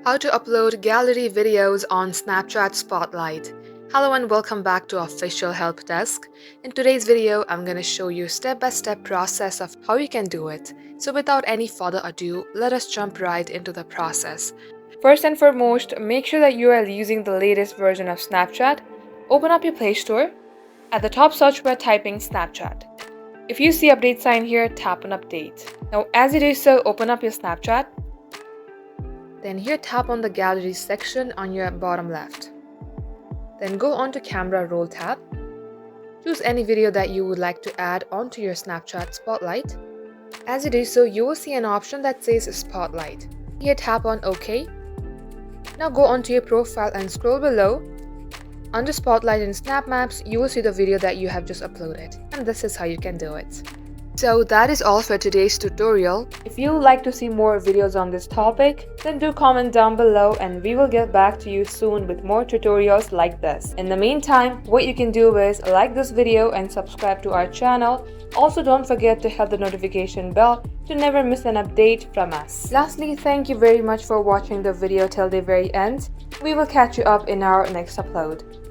How to upload gallery videos on Snapchat Spotlight. Hello and welcome back to Official Help Desk. In today's video, I'm going to show you step-by-step process of how you can do it. So without any further ado, let us jump right into the process. First and foremost, make sure that you are using the latest version of Snapchat. Open up your Play Store. At the top search bar, typing Snapchat. If you see update sign here, tap on update. Now as you do so, open up your Snapchat. Then here tap on the gallery section on your bottom left. Then go on to camera roll tab. Choose any video that you would like to add onto your Snapchat Spotlight. As you do so, you will see an option that says Spotlight. Here tap on OK. Now go onto your profile and scroll below. Under Spotlight in Snap Maps, you will see the video that you have just uploaded. And this is how you can do it. So that is all for today's tutorial. If you would like to see more videos on this topic, then do comment down below and we will get back to you soon with more tutorials like this. In the meantime, what you can do is like this video and subscribe to our channel. Also, don't forget to hit the notification bell to never miss an update from us. Lastly, thank you very much for watching the video till the very end. We will catch you up in our next upload.